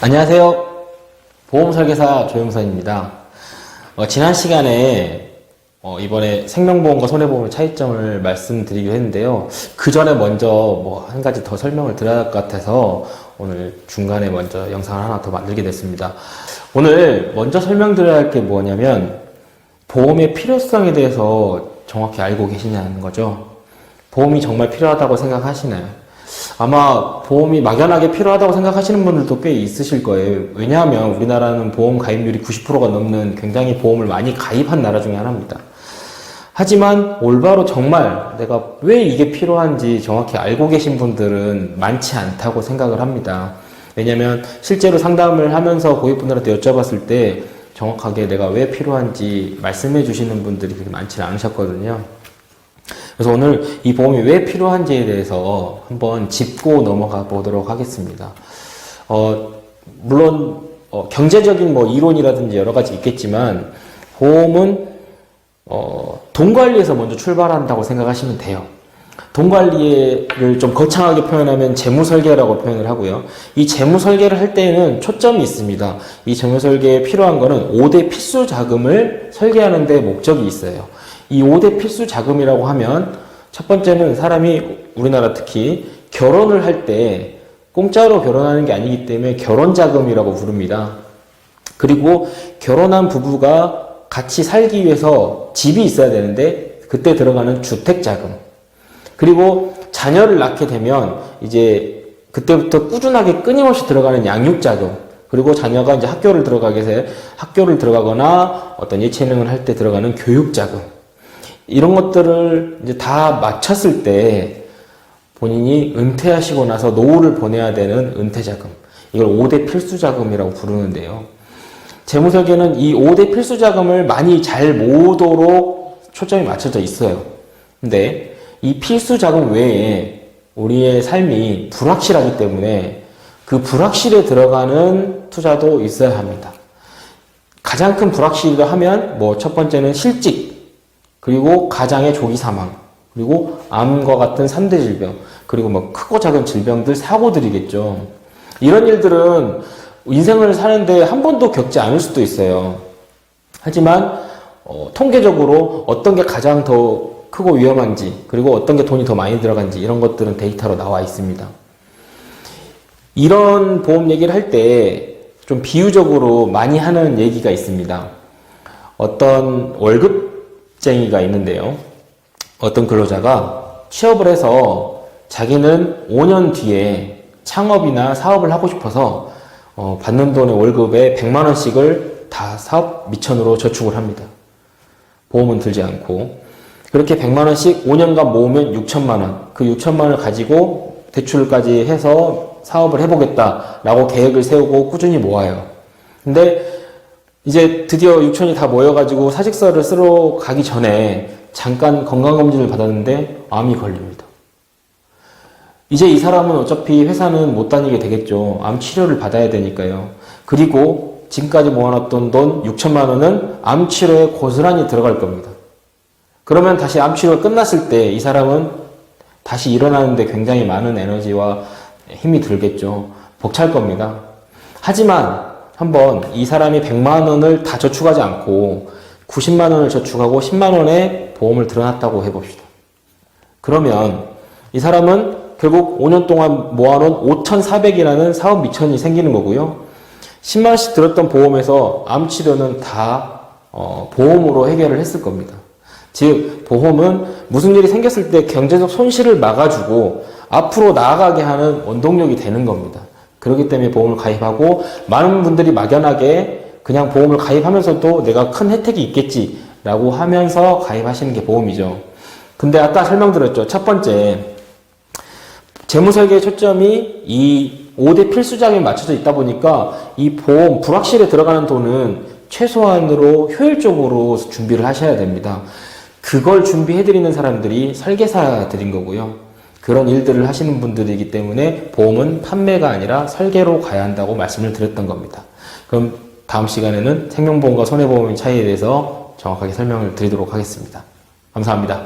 안녕하세요. 보험설계사 조영선입니다. 지난 시간에 이번에 생명보험과 손해보험의 차이점을 말씀드리기로 했는데요. 그 전에 먼저 한 가지 더 설명을 드려야 할 것 같아서 오늘 중간에 먼저 영상을 하나 더 만들게 됐습니다. 오늘 먼저 설명드려야 할 게 뭐냐면 보험의 필요성에 대해서 정확히 알고 계시냐는 거죠. 보험이 정말 필요하다고 생각하시나요? 아마 보험이 막연하게 필요하다고 생각하시는 분들도 꽤 있으실 거예요. 왜냐하면 우리나라는 보험 가입률이 90%가 넘는 굉장히 보험을 많이 가입한 나라 중에 하나입니다. 하지만 올바로 정말 내가 왜 이게 필요한지 정확히 알고 계신 분들은 많지 않다고 생각을 합니다. 왜냐하면 실제로 상담을 하면서 고객분들한테 여쭤봤을 때 정확하게 내가 왜 필요한지 말씀해 주시는 분들이 그렇게 많지는 않으셨거든요. 그래서 오늘 이 보험이 왜 필요한지에 대해서 한번 짚고 넘어가 보도록 하겠습니다. 물론 경제적인 이론이라든지 여러 가지 있겠지만 보험은 돈 관리에서 먼저 출발한다고 생각하시면 돼요. 돈 관리를 좀 거창하게 표현하면 재무 설계라고 표현을 하고요. 이 재무 설계를 할 때에는 초점이 있습니다. 이 재무 설계에 필요한 거는 5대 필수 자금을 설계하는 데 목적이 있어요. 이 5대 필수 자금이라고 하면 첫 번째는 사람이 우리나라 특히 결혼을 할 때 공짜로 결혼하는 게 아니기 때문에 결혼자금이라고 부릅니다. 그리고 결혼한 부부가 같이 살기 위해서 집이 있어야 되는데 그때 들어가는 주택자금. 그리고 자녀를 낳게 되면 이제 그때부터 꾸준하게 끊임없이 들어가는 양육자금. 그리고 자녀가 이제 학교를 들어가거나 어떤 예체능을 할 때 들어가는 교육자금. 이런 것들을 이제 다 마쳤을 때 본인이 은퇴하시고 나서 노후를 보내야 되는 은퇴자금. 이걸 5대 필수자금이라고 부르는데요. 재무설계는 이 5대 필수자금을 많이 잘 모으도록 초점이 맞춰져 있어요. 근데 이 필수자금 외에 우리의 삶이 불확실하기 때문에 그 불확실에 들어가는 투자도 있어야 합니다. 가장 큰 불확실이라 하면 첫 번째는 실직, 그리고 가장의 조기 사망, 그리고 암과 같은 3대 질병, 그리고 크고 작은 질병들, 사고들이겠죠. 이런 일들은 인생을 사는데 한 번도 겪지 않을 수도 있어요. 하지만 통계적으로 어떤 게 가장 더 크고 위험한지, 그리고 어떤 게 돈이 더 많이 들어간지 이런 것들은 데이터로 나와 있습니다. 이런 보험 얘기를 할 때 좀 비유적으로 많이 하는 얘기가 있습니다. 어떤 월급쟁이가 있는데요. 어떤 근로자가 취업을 해서 자기는 5년 뒤에 창업이나 사업을 하고 싶어서 받는 돈의 월급의 100만 원씩을 다 사업 미천으로 저축을 합니다. 보험은 들지 않고. 그렇게 100만 원씩 5년간 모으면 6천만 원. 그 6천만 원을 가지고 대출까지 해서 사업을 해보겠다라고 계획을 세우고 꾸준히 모아요. 근데 이제 드디어 6천이 다 모여가지고 사직서를 쓰러 가기 전에 잠깐 건강검진을 받았는데 암이 걸립니다. 이제 이 사람은 어차피 회사는 못 다니게 되겠죠. 암 치료를 받아야 되니까요. 그리고 지금까지 모아놨던 돈 6천만 원은 암 치료에 고스란히 들어갈 겁니다. 그러면 다시 암 치료가 끝났을 때 이 사람은 다시 일어나는데 굉장히 많은 에너지와 힘이 들겠죠. 벅찰 겁니다. 하지만 한번 이 사람이 100만 원을 다 저축하지 않고 90만 원을 저축하고 10만 원의 보험을 들어놨다고 해봅시다. 그러면 이 사람은 결국 5년 동안 모아놓은 5,400이라는 사업 미천이 생기는 거고요. 10만 원씩 들었던 보험에서 암 치료는 다 보험으로 해결을 했을 겁니다. 즉 보험은 무슨 일이 생겼을 때 경제적 손실을 막아주고 앞으로 나아가게 하는 원동력이 되는 겁니다. 그렇기 때문에 보험을 가입하고 많은 분들이 막연하게 그냥 보험을 가입하면서도 내가 큰 혜택이 있겠지라고 하면서 가입하시는 게 보험이죠. 근데 아까 설명드렸죠. 첫 번째, 재무설계의 초점이 이 5대 필수자금에 맞춰져 있다 보니까 이 보험, 불확실에 들어가는 돈은 최소한으로 효율적으로 준비를 하셔야 됩니다. 그걸 준비해드리는 사람들이 설계사들인 거고요. 그런 일들을 하시는 분들이기 때문에 보험은 판매가 아니라 설계로 가야 한다고 말씀을 드렸던 겁니다. 그럼 다음 시간에는 생명보험과 손해보험의 차이에 대해서 정확하게 설명을 드리도록 하겠습니다. 감사합니다.